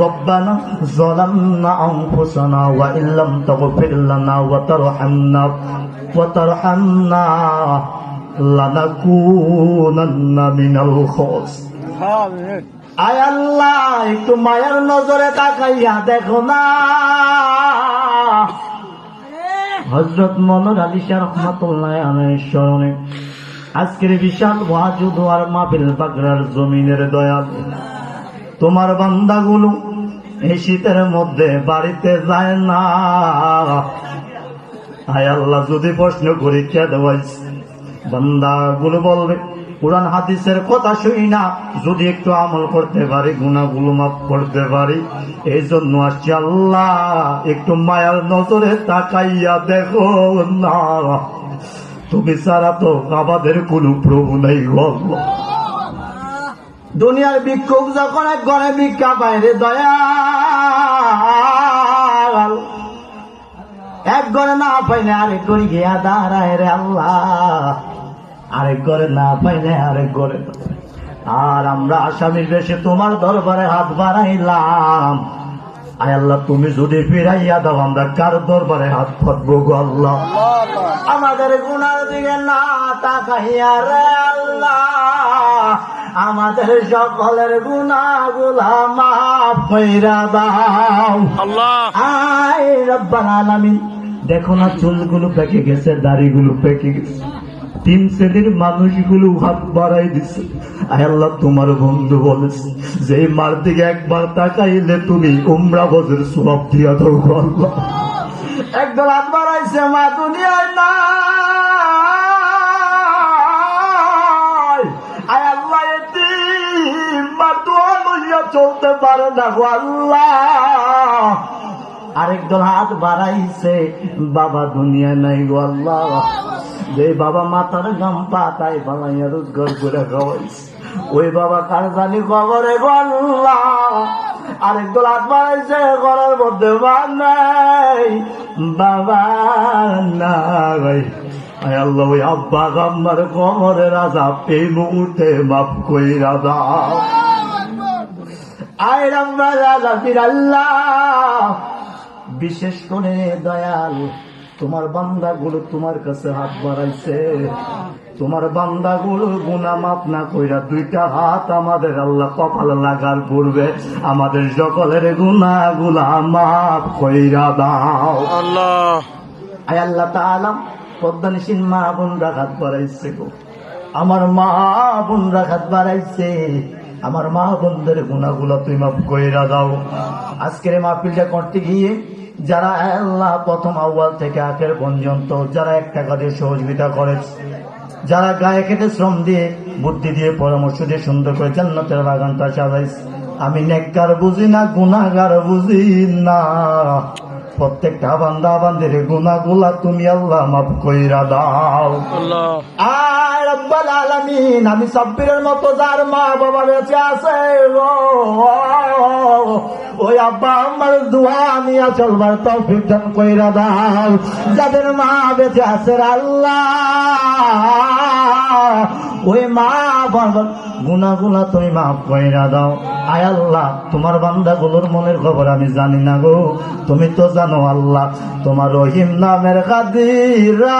রব্বানা যালামনা আনফুসানা ওয়া ইল্লাম তাগফির লানা ওয়া তারহামনা লানাকুনান্না মিনাল খাসিরিন। আয় আল্লাহ, একটু মায়ার নজরে তাকাইয়া দেখো না। হযরত মওলানা আলী শাহ রহমাতুল্লাহ আলাইহির স্মরণে আজকের বিশাল ওয়াজুদ আর মাহফিল বাগড়ার জমিনের দয়াল তোমার বান্দাগুলো এই শীতের মধ্যে বাড়িতে যায় না। আয় আল্লাহ, যদি প্রশ্ন করি কে দেওয়াইছে, বান্দাগুলো বলবে কোরআন হাদিসের কথা শুই না, যদি একটু আমল করতে পারি গুনাহগুলো মাফ করতে পারি। এই জন্য আসছি আল্লাহ, একটু মায়ার নজরে তাকাইয়া দেখো না। তুমি ছাড়া তো আমাদের কোনো প্রভু নাই গো আল্লাহ। দুনিয়ার ভিক্ষুক যখন এক ঘরে ভিক্ষা পায় রে দয়াল, এক ঘরে না পাইলে আরেক ঘরে গিয়া দাঁড়ায় রে আল্লাহ, আরেক ঘরে না পাইলে আরেক ঘরে। আর আমরা আসামির বেশে তোমার দরবারে হাত বাড়াইলাম। আয় আল্লাহ, তুমি যদি ফিরাইয়া দাও আমরা কার দরবারে হাত পাতবো গো আল্লাহ। আমাদের গুনার দিকে না তাকাইয়া রে আল্লাহ, আমাদের সকলের গুনাহগুলা মাফ কইরা দাও আল্লাহ। আয় রব্বাল আলামিন, দেখো না চুলগুলো পেকে গেছে, দাড়িগুলো পেকে গেছে, তিন শ্রেণীর মানুষগুলো হাত বাড়াই দিছে। আয় আল্লাহ, তোমার বন্ধু বলেছে যে মার দিকে একবার তাকাইলে তুমি উমরা হজের সওয়াব দিয়া দাও গো আল্লাহ। একদল হাত বাড়াইছে, মা দুনিয়ায় না। আয় আল্লাহ, এতিম মা দোয়া লইয়া চলতে পারে না গো আল্লাহ। আরেক দল হাত বাড়াইছে, বাবা দুনিয়ায় নাই গো আল্লাহ। যে বাবা মাথার গাম পাতায় বানাইয়া রোজগার করে খাওয়াইছে, ওই বাবা কার জানি খবরে গো আল্লাহ। আরেক দল হাত বাড়াইছে, ঘরের মধ্যে মা নাই, বাবা নাই। আয় আল্লাহ, ওই আব্বা গাম্মার কবরের আযাব এই মুহূর্তে মাফ কইরা দাও। আয় রব্বাল আলামিন আল্লাহ, বিশেষ করে দয়াল তোমার বান্দাগুলো তোমার কাছে হাত বাড়াইছে, তোমার বান্দাগুলো গুনাহ মাফ না কইরা দুইটা হাত আমাদের আল্লাহ কপাল লাগার পূর্বে আমাদের সকলের গুনাহগুলা মাফ কইরা দাও আল্লাহ। আয় আল্লাহ তাআলা, পদ্মানিসীন মা বোনরা হাত বাড়াইছে গো, আমার মা বোনরা হাত বাড়াইছে, আমার মা বোনদের গুনাহগুলা তুমি মাফ কইরা দাও। আজকের মাহফিলটা করতে গিয়ে যারা আল্লাহ প্রথম আউয়াল থেকে আখের পর্যন্ত যারা 1 টাকা দিয়ে সহযোগিতা করেছে, যারা গায়ে কেটে শ্রম দিয়ে বুদ্ধি দিয়ে পরামর্শ দিয়ে সুন্দর করে জান্নাতের বাগানটা সাজাইছে, আমি নেককার বুঝি না, গুনাহগার বুঝি না, প্রত্যেকটা বান্দা বান্দির গুনাহগুলা তুমি আল্লাহ মাফ কইরা দাও আল্লাহ। আয় রব্বাল আলামিন, আমি সাব্বিরের মতো যার মা বাবা বেঁচে আছে ওই আব্বা আমার দোয়া নিয়ে চলবার তৌফিক দান কইরা দাও। যাদের মা বেঁচে আছে আল্লাহ, ওই মা বাবার গুনাহগুলা তুমি মাফ কইরা দাও। আয় আল্লাহ, তোমার বান্দাগুলোর মনের খবর আমি জানি না গো, তুমি তো জানো আল্লাহ। তোমার রহিম নামের খাদিরা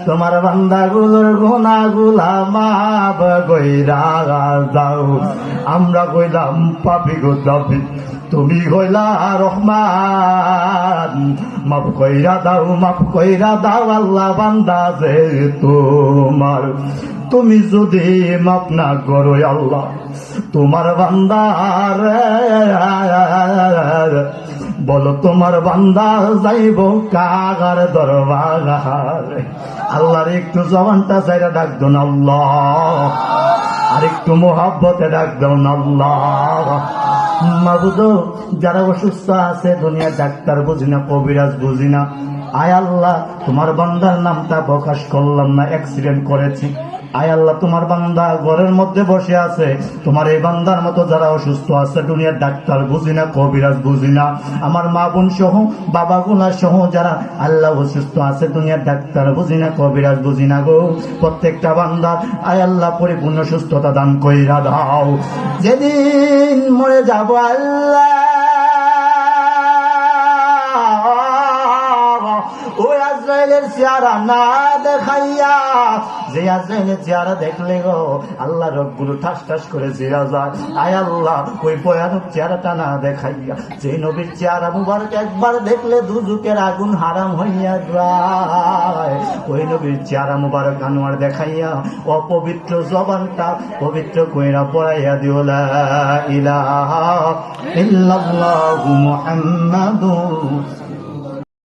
তোমার বান্দাগুলোর গুনাহগুলা মাফ কইরা দাও। আমরা কইলাম পাপী গো দাবি, তুমি কইলা রহমান, মাফ কইরা দাও, মাফ কইরা দাও আল্লাহ। বান্দা যে তোমার, তুমি যদি মাফ না করো আল্লাহ, তোমার বান্দার বলো তোমার বান্দা যাইব কাগার দরবার। আল্লাহর একটু জবানটা চাইরা ডাক দেন আল্লাহ, আর একটু মোহাব্বতে ডাক দেন আল্লাহ। মাবুদ, যারা অসুস্থ আছে, দুনিয়া ডাক্তার বুঝি না, কবিরাজ বুঝি না, আয় আল্লাহ তোমার বান্দার নামটা প্রকাশ করলাম না, অ্যাক্সিডেন্ট করেছি, আয় আল্লাহ, তোমার বান্দা ঘরের মধ্যে বসে আছে, তোমার এই বান্দার মতো যারা অসুস্থ আছে, দুনিয়ার ডাক্তার বুঝি না, কবিরাজ বুঝি না, আমার মা বোন সহ বাবাগুলা সহ যারা আল্লাহ অসুস্থ আছে, দুনিয়ার ডাক্তার বুঝি না, কবিরাজ বুঝি না গো, প্রত্যেকটা বান্দার আয় আল্লাহ পরিপূর্ণ সুস্থতা দান কইরা দাও। যেদিন মরে যাব আল্লাহ, ওই আজরাইলের চেহারা না দেখাইয়া, যে আজরাইলের চেহারা দেখলে গো আল্লাহ রবগুলো ঠাস ঠাস করে জিরা যায়। আয় আল্লাহ, ওই ভয়ানক চেহারাটা না দেখাইয়া, যে নবীর চেহারা মুবারক একবার দেখলে দুজুকের আগুন হারাম হইয়া যায়, ওই নবীর চেহারা মুবারক আনোয়ার দেখাইয়া অপবিত্র জবানটা পবিত্র কইরা পড়াইয়া দিও লা ইলাহা ইল্লাল্লাহু মুহাম্মাদুর